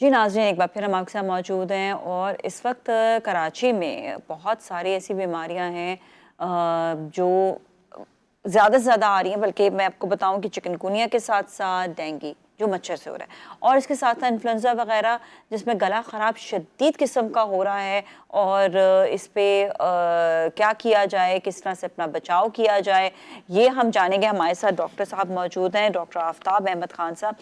जी नाज़रीन, एक बार फिर हम आपके साथ मौजूद हैं और इस वक्त कराची में बहुत सारी ऐसी बीमारियां हैं जो ज़्यादा से ज़्यादा आ रही हैं। बल्कि मैं आपको बताऊं कि चिकनगुनिया के साथ साथ डेंगू जो मच्छर से हो रहा है और इसके साथ साथ इन्फ्लुएंजा वगैरह जिसमें गला ख़राब शदीद किस्म का हो रहा है। और इस पे क्या किया जाए, किस तरह से अपना बचाव किया जाए, ये हम जानेंगे। हमारे साथ डॉक्टर साहब मौजूद हैं, डॉक्टर आफ्ताब अहमद खान साहब,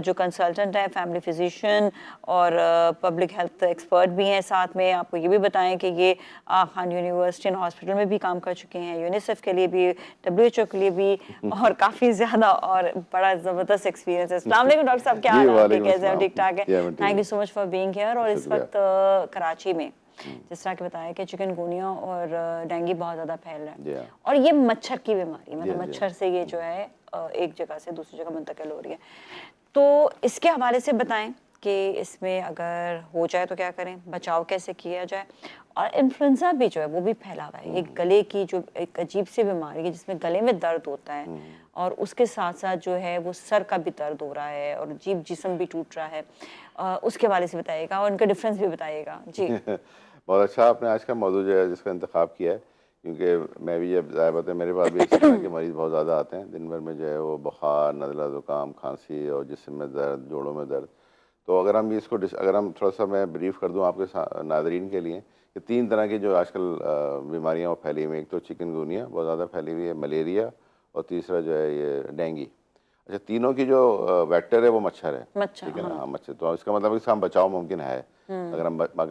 जो कंसल्टेंट हैं, फैमिली फिजिशियन और पब्लिक हेल्थ एक्सपर्ट भी हैं। साथ में आपको ये भी बताएं कि ये खान यूनिवर्सिटी एंड हॉस्पिटल में भी काम कर चुके हैं, यूनिसेफ के लिए भी, WHO के लिए भी, और काफ़ी ज़्यादा और बड़ा ज़बरदस्त एक्सपीरियंस है। अस्सलाम वालेकुम डॉक्टर साहब, क्या हाल है आपके, कैसे हैं? ठीक ठाक है? Thank you so much for being here. और इस वक्त कराची में जिस तरह के बताया कि चिकनगुनिया और डेंगू बहुत ज़्यादा फैल रहा है और ये मच्छर की बीमारी, मतलब मच्छर से ये जो है एक जगह से दूसरी जगह मुंतकिल हो रही है। तो इसके हवाले से बताएं कि इसमें अगर हो जाए तो क्या करें, बचाव कैसे किया जाए। और इन्फ्लुएंजा भी जो है वो भी फैला हुआ है, एक गले की जो एक अजीब सी बीमारी है जिसमें गले में दर्द होता है और उसके साथ साथ जो है वो सर का भी दर्द हो रहा है और अजीब जिस्म भी टूट रहा है। उसके हवाले से बताइएगा और उनका डिफरेंस भी बताइएगा जी। बहुत अच्छा आपने आज का मौजू जो है जिसका इंतखाब किया है, क्योंकि मैं भी जब ज़ाहिर बात है मेरे पास भी इस तरह के मरीज़ बहुत ज़्यादा आते हैं। दिन भर में जो है वो बुखार, नज़ला, ज़ुकाम, खांसी और जिस्म में दर्द, जोड़ों में दर्द। तो अगर हम इसको अगर हम थोड़ा सा मैं ब्रीफ कर दूं आपके नाज़रीन के लिए कि 3 तरह की जो आजकल बीमारियां वो फैली हुई हैं। एक तो चिकनगुनिया बहुत ज़्यादा फैली हुई है, मलेरिया, और तीसरा जो है ये डेंगू। अच्छा, तीनों की जो वेक्टर है वो मच्छर है, ठीक है ना? हाँ, मच्छर। तो इसका मतलब इसका हम बचाव मुमकिन है। अगर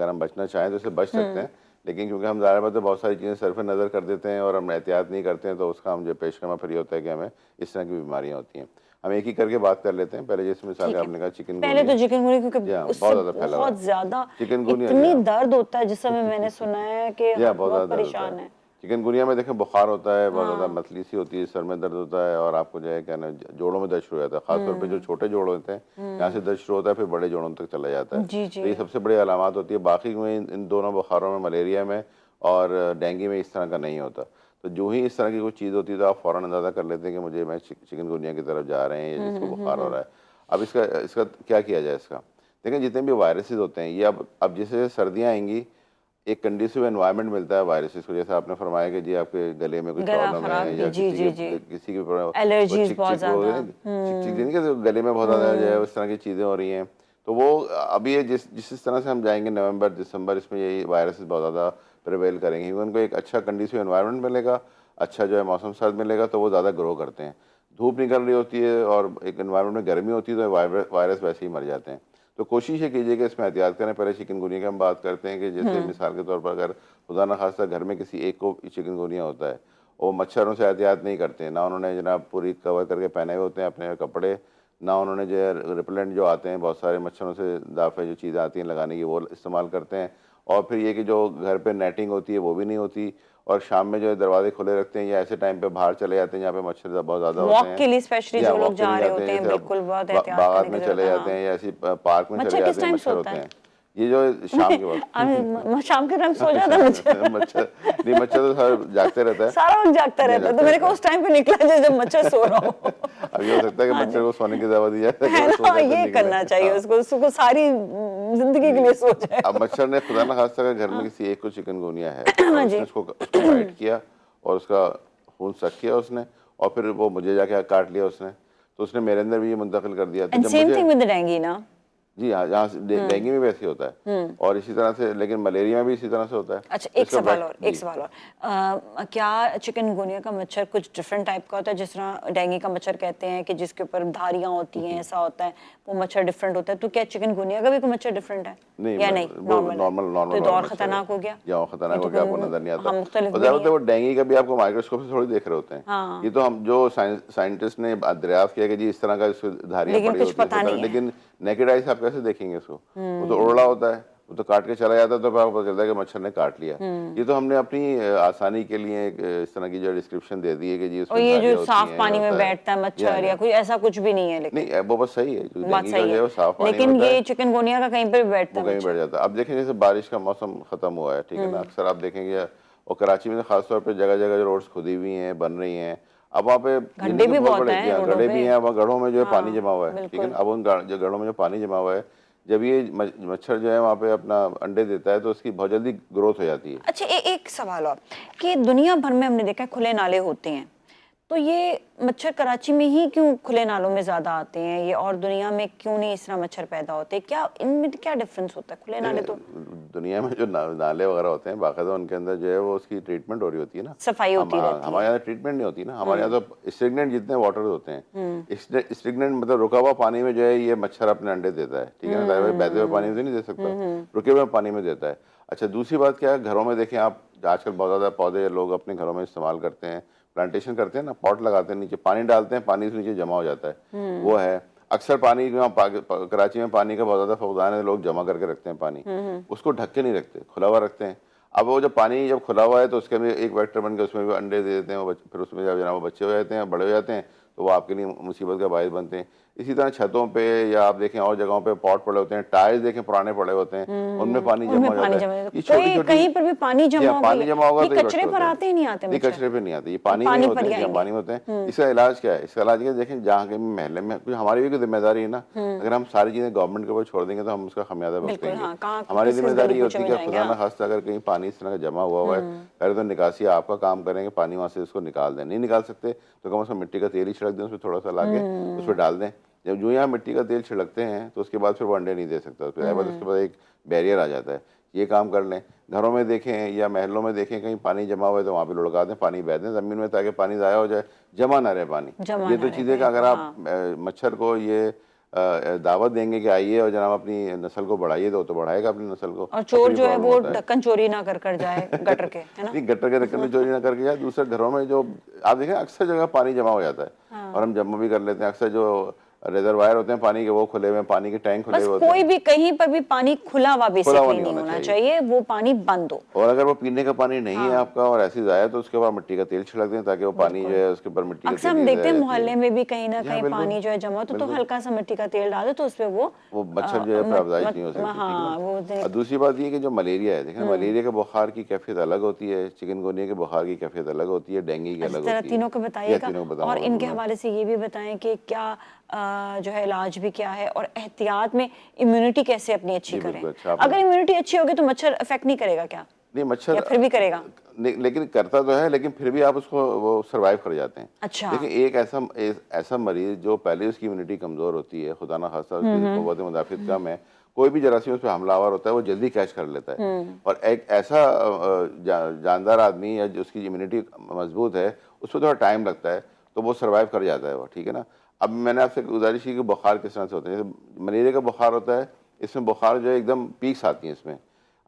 हम बचना चाहें तो इससे बच सकते हैं, लेकिन क्योंकि हम ज़ाहिर बात है बहुत सारी चीज़ें सरफ नज़र कर देते हैं और हम एहतियात नहीं करते हैं, तो उसका हम जो पेशकमा फिर ये होता है कि हमें इस तरह की बीमारियाँ होती हैं। हम एक ही करके बात कर लेते हैं। पहले जिस मिसाल आपने कहा पहले तो चिकनगुनिया, चिकनगुनिया, क्योंकि बहुत ज़्यादा फैला हुआ है बहुत ज्यादा चिकनगुनिया। इतनी दर्द होता है जिस समय मैंने सुना है कि बहुत बहुत ज़्यादा दर्द होता परेशान है। है। चिकनगुनिया में देखें बुखार होता है, बहुत ज़्यादा मतली सी होती है, सर में दर्द होता है और आपको जो है क्या ना जोड़ों में दर्द शुरू हो जाता है। खासतौर पे जो छोटे जोड़ होते हैं यहाँ से दर्द शुरू होता है, फिर बड़े जोड़ों तक चला जाता है। जी तो ये सबसे बड़ी अलामत होती है। बाकी में इन दोनों बुखारों में, मलेरिया में और डेंगू में इस तरह का नहीं होता। तो जो ही इस तरह की कोई चीज़ होती है तो आप फ़ौरन अंदाज़ा कर लेते हैं कि मुझे मैं चिकनगुनिया की तरफ जा रहे हैं या जिसको बुखार हो रहा है। अब इसका इसका क्या किया जाए? इसका देखें, जितने भी वायरसेस होते हैं ये अब जैसे सर्दियाँ आएंगी, एक कंडीसिव एनवायरनमेंट मिलता है वायरसेस को। जैसे आपने फरमाया कि जी आपके गले में कोई गला प्रॉब्लम खराब है भी, या जी जी जी, किसी की प्रॉब्लम, वो एलर्जीज चिक बहुत चिक हो ज्यादा। चिक चिक नहीं कि गले में बहुत ज़्यादा जो है उस तरह की चीज़ें हो रही हैं। तो वो अभी ये जिस तरह से हम जाएंगे नवंबर दिसंबर, इसमें यही वायरसेस बहुत ज़्यादा प्रिवेल करेंगे, क्योंकि उनको एक अच्छा कंडीसिव एनवायरनमेंट मिलेगा, अच्छा जो है मौसम सर्द मिलेगा, तो वो ज़्यादा ग्रो करते हैं। धूप निकल रही होती है और एक एनवायरनमेंट में गर्मी होती है तो वायरस वैसे ही मर जाते हैं। तो कोशिश ये कीजिए कि इसमें एहतियात करें। पहले चिकनगुनिया की हम बात करते हैं कि जैसे मिसाल के तौर पर अगर खुदा न खास्ता घर में किसी एक को चिकनगुनिया होता है, वो मच्छरों से एहतियात नहीं करते हैं, ना उन्होंने जनाब पूरी कवर करके पहने हुए होते हैं अपने कपड़े, ना उन्होंने जो है रिपेलेंट जो आते हैं बहुत सारे मच्छरों से दाफे जो चीज़ें आती हैं लगाने की वो इस्तेमाल करते हैं। और फिर ये कि जो घर पे नेटिंग होती है वो भी नहीं होती, और शाम में जो है दरवाजे खुले रखते हैं या ऐसे टाइम पे बाहर चले जाते हैं जहाँ पे मच्छर बहुत ज़्यादा होते वॉक हैं, के लिए स्पेशली या जो लोग वॉक के जा लिए रहे जाते होते हैं, हैं, जैसे बिल्कुल बहुत एहतियात बागात करने की में जरूरत चले है। जाते हाँ, हैं या ऐसी पार्क में चले मच्छर किस जाते हैं, टाइम मच्छर सोता होते है? हैं ये जो शाम के वक्त। शाम के टाइम सो जाता है मच्छर? मच्छर नहीं, मच्छर तो सारा जागते रहता है। सारा वक्त जागता रहता है, तो मेरे को उस टाइम पे निकला जाए जब मच्छर सो रहा हो। अब ये हो सकता है कि हाँ मच्छर जी, को सोने की दवा दी जाए ताकि है वो ना, सो जाए फिर ये निकले। करना चाहिए हाँ उसको सारी जिंदगी के जी। लिए सो जाए। अब मच्छर ने खुदा ना खास्ता अगर घर में किसी एक को चिकनगुनिया है और हाँ उसने जी। उसको बाइट किया और उसका खून सक किया उसने, और फिर वो मुझे जाके काट लिया उसने, तो उसने मेरे अंदर भी ये मुंतकिल कर दिया। तो एंड जब सेम मुझे, थिंग विद डेंगू ना? जी हाँ, यहाँ से डेंगू में भी ऐसे होता है और इसी तरह से, लेकिन मलेरिया में भी इसी तरह से होता है। अच्छा, तो एक इसका सवाल वैक्ट और, एक जी सवाल और, क्या चिकनगुनिया का मच्छर कुछ डिफरेंट टाइप का होता है? जिस तरह डेंगू का मच्छर कहते हैं कि जिसके ऊपर धारियां होती हैं, ऐसा होता है, वो मच्छर डिफरेंट होता है, तो क्या चिकनगुनिया का भी कोई मच्छर डिफरेंट है नहीं, या नहीं, वो नॉर्मल है? नॉर्मल तो नॉर्मल ये तो वाला और मच्छर है। खतरनाक हो गया, या वो ये खतरनाक तो हो गया, आपको नजर नहीं कोई आता। हम मुख्तलिफ और भी ज़्यादा नहीं होता है है। वो डेंगू का भी आपको माइक्रोस्कोप से थोड़ी देख रहे होते हैं। हाँ, ये तो हम जो साइंटिस्ट ने दरियाफ्त किया कि जी इस तरह का इसको धारियाँ लेकिन पड़ी कुछ होती है, इस पता तरह, नहीं है। लेकिन नेकेड आई से आप कैसे देखेंगे इसको? वो तो उड़ रहा होता है, वो तो काट के चला जाता है, तो फिर आपको पता चलता है कि मच्छर ने काट लिया। ये तो हमने अपनी आसानी के लिए एक इस तरह की जो डिस्क्रिप्शन दे दी है कि जी और उसमें ये जो धारियाँ होती साफ हैं, ये पानी में होता है। बैठता है मच्छर या कोई ऐसा कुछ भी नहीं है, लेकिन नहीं, वो बस सही है, जो बात डेंगू का सही जो है है, वो साफ पानी में लेकिन होता है, ये चिकनगुनिया का कहीं पर भी बैठता वो है कहीं मच्छर। बैठ जाता है। अब देखें जैसे बारिश का मौसम ख़त्म हुआ है, ठीक है ना, अक्सर आप देखेंगे और कराची में ख़ासतौर पे जगह जगह जो रोड्स खुदी हुई हैं, बन रही हैं। अब वहाँ पे ये नहीं गड्ढे कि भी बहुत बहुत बड़े, जी हैं हाँ, रोडों गड्ढे पे। भी हैं, वहाँ गड्ढों में जो है पानी हाँ जमा हुआ है, ठीक है बिल्कुल। ना। अब उन जो गड्ढों में जो पानी जमा हुआ है, जब ये मच्छर जो है वहाँ पे अपना अंडे देता है तो उसकी बहुत जल्दी ग्रोथ हो जाती है। अच्छा, एक सवाल और कि दुनिया भर में हमने देखा है खुले नाले होते हैं, तो ये मच्छर कराची में ही क्यों खुले नालों में ज्यादा आते हैं ये, और दुनिया में क्यों नहीं इस तरह मच्छर पैदा होते? क्या इनमें क्या डिफरेंस होता है? खुले नाले तो दुनिया में जो नाले वगैरह होते हैं बाकायदा उनके अंदर जो है वो उसकी ट्रीटमेंट हो रही होती है ना, सफाई होती हाँ, रहती हमारे है। यहाँ ट्रीटमेंट नहीं होती ना, हमारे यहाँ तो स्टिग्नेंट जितने वाटर होते हैं, स्टिग्नेंट मतलब रुका हुआ पानी में जो है ये मच्छर अपने अंडे देता है, ठीक है ना, बहते हुए पानी में तो नहीं दे सकता, रुके हुए पानी में देता है। अच्छा, दूसरी बात क्या है, घरों में देखें आप आजकल बहुत ज़्यादा पौधे लोग अपने घरों में इस्तेमाल करते हैं, प्लांटेशन करते हैं ना, पॉट लगाते हैं, नीचे पानी डालते हैं, पानी से नीचे जमा हो जाता है, वो है। अक्सर पानी जो कराची में पानी का बहुत ज़्यादा फुकदान है, लोग जमा करके रखते हैं पानी, उसको ढक के नहीं रखते, खुला हुआ रखते हैं। अब वो जब पानी जब खुला हुआ है तो उसके अंदर एक वेक्टर बन के उसमें भी अंडे दे देते हैं, वो फिर उसमें जब जनाब बच्चे हो जाते हैं, बड़े हो जाते हैं, तो वो आपके लिए मुसीबत का बायस बनते हैं। इसी तरह छतों पे या आप देखें और जगहों पे पॉट पड़े होते हैं, टायर्स देखें पुराने पड़े होते हैं, उनमें पानी जमा उनमें हो पानी जाता जमा है। ये कोई छोटी कहीं पर भी पानी जी जमा हाँ, हो पानी गई, जमा होगा ये तो ये कचरे वेक्टर पर होते हैं। आते ही नहीं आते नहीं, मच्छर? कचरे पे नहीं आते, ये पानी में पानी होते पर ही हैं, आएंगे। पानी में होते हैं। इसका इलाज क्या है? इसका इलाज क्या है, देखें जहाँ के महल्ले में कुछ हमारी भी कोई जिम्मेदारी है ना, अगर हम सारी चीजें गवर्नमेंट के ऊपर छोड़ देंगे तो हम उसका खमियाजा बिल्कुल, भुगतेंगे। हाँ, कहाँ हमारी किस जिम्मेदारी गली ये होती कूचे है में कि जाएंगे खुदा न आप? खास्ता अगर कहीं पानी इस तरह का जमा हुआ है, पहले तो निकासी आपका काम करेंगे, पानी वहाँ से उसको निकाल दें, नहीं निकाल सकते तो कम से कम मिट्टी का तेल ही छिड़क दें, उसमें थोड़ा सा लाके उस पर डाल दें। जब जो यहाँ मिट्टी का तेल छिड़कते हैं तो उसके बाद फिर वो अंडे नहीं दे सकता, उसके बाद एक बैरियर आ जाता है। ये काम कर लें। घरों में देखें या महलों में देखें कहीं पानी जमा हुआ है तो वहाँ पे लुढ़का दें, पानी बह दें ज़मीन में, ताकि पानी ज़ाया हो जाए, जमा ना रहे पानी। जमा ये ना तो रहे चीज़ें का कहीं अगर पर, आप हाँ। मच्छर को ये दावत देंगे कि आइए और जनाब अपनी नस्ल को बढ़ाइए, तो बढ़ाएगा अपनी नस्ल को। और और फिर चोर ये जो है प्रॉब्लम वो होता है। ढक्कन चोरी ना कर जाए गटर के, है ना? नहीं, गटर के ढक्कन में चोरी ना करके जाए। दूसरे घरों में जो आप देखें अक्सर जगह पानी जमा हो जाता है, और हम जमा भी कर लेते हैं। अक्सर जो रिजर्वायर होते हैं पानी के वो खुले हुए हैं, पानी के टैंक खुले बस हुए होते कोई हैं। भी कहीं पर भी पानी खुला हुआ खुला हुआ बेसिकली नहीं नहीं होना होना चाहिए। चाहिए, वो पानी बंद हो। और अगर वो पीने का पानी नहीं है हाँ, आपका और ऐसे जाए तो उसके बाद मिट्टी का तेल छिड़क दें, ताकि वो पानी जो बिल्कुल। है उसके ऊपर मिट्टी का अक्सर तेल हम की देखते रह हैं जाती है। मोहल्ले में भी कहीं ना जी हाँ, कहीं बिल्कुल, पानी जो है जमा तो बिल्कुल। हल्का सा मिट्टी का तेल डाल दो तो उसपे वो वो मच्छर जो है फिर अफजाइश नहीं हो सकती, ठीक है हाँ, वो ना। और दूसरी बात ये कि जो मलेरिया है, देखें मलेरिया के बुखार की कैफियत अलग होती है, चिकनगुनिया के बुखार की कैफियत अलग होती है, डेंगू की अच्छा, अलग जरा होती है। तीनों को यह बताइएगा, तीनों को और बताऊंगा इनके बिल्कुल मैं। हवाले से ये भी बताएं कि क्या जो है इलाज भी क्या है, और एहतियात में इम्यूनिटी कैसे अपनी अच्छी जी करें? बिल्कुल, अच्छा आपने अगर इम्यूनिटी अच्छी होगी तो मच्छर अफेक्ट नहीं करेगा क्या, नहीं मच्छर या फिर भी करेगा? नहीं, लेकिन करता तो है, लेकिन फिर भी आप उसको वो सरवाइव कर जाते हैं। अच्छा। देखिए एक ऐसा मरीज जो पहले उसकी इम्यूनिटी कमजोर होती है, खुदा ना खास्ता उसकी कुव्वत मुदाफियत कम है, कोई भी जरासीम उस पर हमलावर होता है वो जल्दी कैच कर लेता है। और एक ऐसा जानदार आदमी या जिसकी इम्यूनिटी मजबूत है, उसको थोड़ा टाइम लगता है, तो वो सर्वाइव कर जाता है वो, ठीक है ना। अब मैंने आपसे गुजारिश की कि बुखार किस तरह से होते हैं, जैसे मलेरिया का बुखार होता है, इसमें बुखार जो है एकदम पीक्स आती हैं इसमें।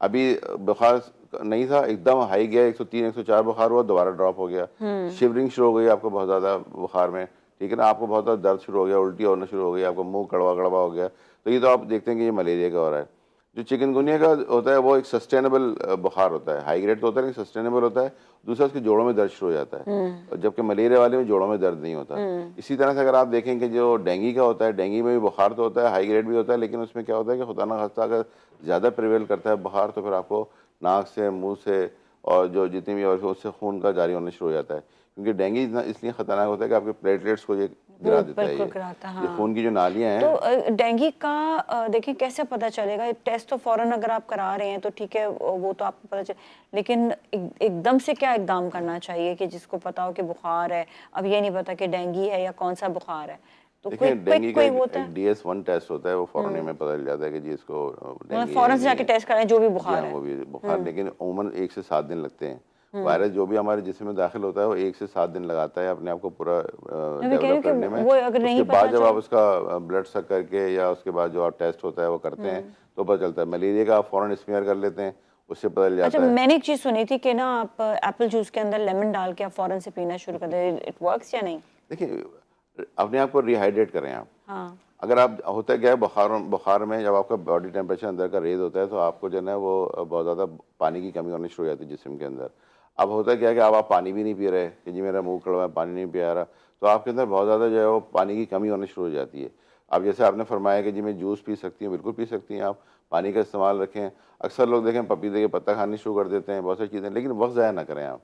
अभी बुखार नहीं था, एकदम हाई गया, 103 104 बुखार हुआ, दोबारा ड्रॉप हो गया, शिवरिंग शुरू हो गई आपको बहुत ज़्यादा बुखार में, ठीक है ना, आपको बहुत ज़्यादा दर्द शुरू हो गया, उल्टी होना शुरू हो गई, आपको मुंह कड़वा कड़वा हो गया, तो ये तो आप देखते हैं कि ये मलेरिया का हो रहा है। जो चिकनगुनिया का होता है वो एक सस्टेनेबल बुखार होता है, हाई ग्रेड तो होता है लेकिन सस्टेनेबल होता है। दूसरा उसके जोड़ों में दर्द शुरू हो जाता है, जबकि मलेरिया वाले में जोड़ों में दर्द नहीं होता। इसी तरह से अगर आप देखें कि जो डेंगू का होता है, डेंगू में भी बुखार तो होता है, हाई ग्रेड भी होता है, लेकिन उसमें क्या होता है कि खुदा ना खास्ता अगर ज़्यादा प्रिवेल करता है बुखार, तो फिर आपको नाक से, मुंह से और जो जितनी भी और उससे खून का जारी होना शुरू हो जाता है। क्योंकि डेंगू इतना इसलिए खतरनाक होता है कि आपके प्लेटलेट्स को ये गिरा वो देता है, बिल्कुल कराता, ये हाँ। खून की जो नालियाँ तो हैं। डेंगू का देखिए कैसे पता चलेगा? टेस्ट तो फौरन अगर आप करा रहे हैं तो ठीक है, वो तो आपको पता चल, लेकिन एकदम से क्या इकदाम करना चाहिए कि जिसको पता हो कि बुखार है, अब ये नहीं पता कि डेंगू है या कौन सा बुखार है, तो देखिए क्विक डेंगू क्विक का कोई एक, होता है? एक DS1 टेस्ट होता है, वो फौरन में पता चल जाता है कि जी इसको मतलब डेंगू है फौरन या से नहीं जाके है। टेस्ट कराएं जो भी जी हाँ, बुखार है? वो भी बुखार, लेकिन उमूमन 1 से 7 दिन लगते हैं। वायरस जो भी हमारे जिस्म में दाखिल होता है वो 1 से 7 दिन लगाता है अपने आप को पूरा मैं कह रही हूँ डेवलप कि करने में। वो अगर उसके नहीं बाद पता जब आप चल, उसका ब्लड सक करके या उसके बाद जो आप टेस्ट होता है वो करते हैं तो पता चलता है। मलेरिया का आप फौरन स्मीयर कर लेते हैं, उससे पता चल अच्छा, जाता है। मैंने एक चीज सुनी थी कि ना आप एप्पल जूस के अंदर लेमन डाल के आप फौरन से पीना शुरू कर दें, इट वर्क्स या नहीं? देखिए अपने आप को रिहाइड्रेट करें आप। हाँ। अगर आप होता क्या है बुखार में जब आपका बॉडी टेम्परेचर अंदर का रेज होता है तो आपको जो है ना वो बहुत ज़्यादा पानी की कमी होनी शुरू हो जाती है जिस्म के अंदर। अब होता क्या है कि अब आप पानी भी नहीं पी रहे कि जी मेरा मुंह कड़वा है, पानी नहीं पिया रहा, तो आपके अंदर बहुत ज़्यादा जो है वो पानी की कमी होनी शुरू हो जाती है। अब जैसे आपने फरमाया कि जी मैं जूस पी सकती हूँ, बिल्कुल पी सकती हैं आप, पानी का इस्तेमाल रखें। अक्सर लोग देखें पपीते के पत्ता खाने शुरू कर देते हैं, बहुत सारी चीज़ें, लेकिन वक्त ज़ाया ना करें आप।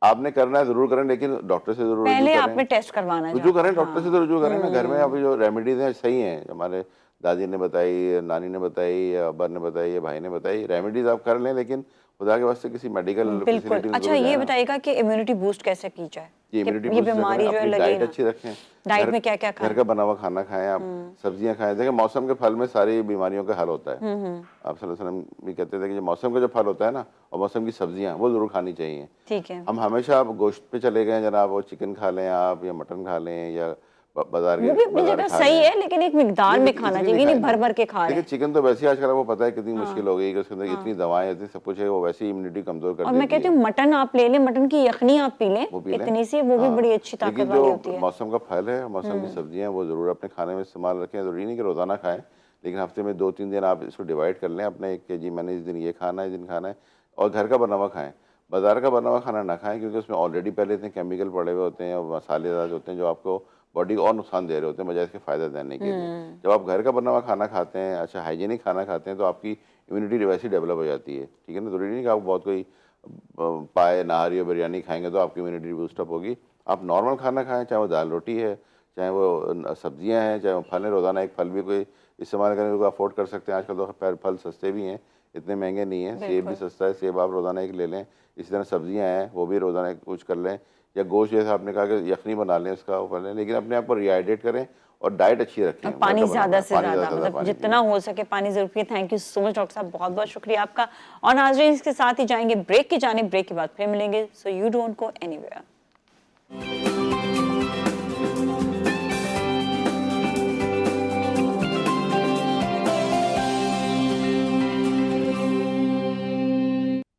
आपने करना है ज़रूर करें, लेकिन डॉक्टर से ज़रूर रुजू पहले करें। आपने टेस्ट करवाना रुजू जाकर, करें डॉक्टर से, तो हाँ। रुजू करें ना। घर में अभी जो रेमेडीज हैं सही हैं, हमारे दादी ने बताई, नानी ने बताई, या अब्बा ने बताई, या भाई ने बताई, रेमेडीज आप कर लें, लेकिन खुदा के वास्ते किसी मेडिकल बिल्कुल। फैसिलिटी में अच्छा जरूर ये जाए ना। बताइएगा कि इम्यूनिटी बूस्ट कैसे की जाए, ये इम्यूनिटी कि ये बूस्ट बीमारी जो है अपनी लगे डाइट ना। अच्छी रखें, डाइट घर में क्या क्या घर खाएं? का बना हुआ खाना खाएं, आप सब्जियां खाएं। देखिए मौसम के फल में सारी बीमारियों का हल होता है। आप सल्लल्लाहु अलैहि वसल्लम भी कहते थे कि जो मौसम का जो फल होता है ना, और मौसम की सब्जियां, वो जरूर खानी चाहिए। ठीक है। हम हमेशा आप गोश्त पे चले गए जनाब, वो चिकन खा लें आप, या मटन खा लें, या वो भी अपनी बाजार जगह खा सही लें। है, लेकिन एक मिकदार में खाना इतनी चाहिए, खाएं नहीं ना। भर भर के खा रहे देखिए हैं। चिकन तो वैसे ही आजकल आपको पता है कितनी मुश्किल हो गई है कि उसके अंदर इतनी दवाएं, इतनी सब कुछ है, वो वैसे ही इम्यूनिटी कमजोर कर और मैं देती कहती है। हूँ मटन आप ले लें, मटन की यखनी आप पी लें, वो पी लें। इतनी सी वो भी हाँ, बड़ी अच्छी ताकत लेकिन वाली होती जो है। मौसम का फल है, मौसम की सब्जियां, वो ज़रूर अपने खाने में इस्तेमाल रखें। ज़रूरी नहीं कि रोज़ाना खाएं, लेकिन हफ्ते में 2-3 दिन आप इसको डिवाइड कर लें अपने, एक जी मैंने इस दिन ये खाना है, इस दिन खाना है, और घर का बना हुआ खाएं। बाजार का बना हुआ खाना ना खाएं, क्योंकि उसमें ऑलरेडी पहले इतने केमिकल पड़े हुए होते हैं और मसालेदार होते हैं, जो आपको बॉडी को और नुकसान दे रहे होते हैं बजाय इसके फ़ायदा देने के लिए। जब आप घर का बना हुआ खाना खाते हैं, अच्छा हाइजीनिक खाना खाते हैं, तो आपकी इम्यूनिटी वैसे ही डेवलप हो जाती है। ठीक है ना, ज़रूरी नहीं कि आप बहुत कोई पाए नहारी और बिरयानी खाएंगे तो आपकी इम्यूनिटी बूस्टअप होगी। आप नॉर्मल खाना खाएं, चाहे वो दाल रोटी है, चाहे वो सब्जियां हैं, चाहे वो फल है। रोज़ाना एक फल भी कोई इस्तेमाल करें, को अफोर्ड कर सकते हैं। आजकल तो फल सस्ते भी हैं, इतने महंगे नहीं हैं। सेब भी बिल्कुल। सस्ता है, सेब आप रोज़ाना एक ले लें। इसी तरह सब्जियां हैं, वो भी रोज़ाना एक कुछ कर लें, या गोश्त जैसे आपने कहा कि यखनी बना लें, उसका वो कर लें, लेकिन अपने आप को रिहाइड्रेट करें और डाइट अच्छी रखें। और घर पानी का बना ज्यादा हुआ से पानी ज्यादा, ज़्यादा मतलब पानी जितना पिएं। हो सके पानी जरूर पिए। Thank you so much doctor साहब, बहुत बहुत शुक्रिया आपका। और नाज़रीन, इसके साथ ही जाएंगे ब्रेक की जानिब। ब्रेक के बाद फिर मिलेंगे, so you don't go anywhere.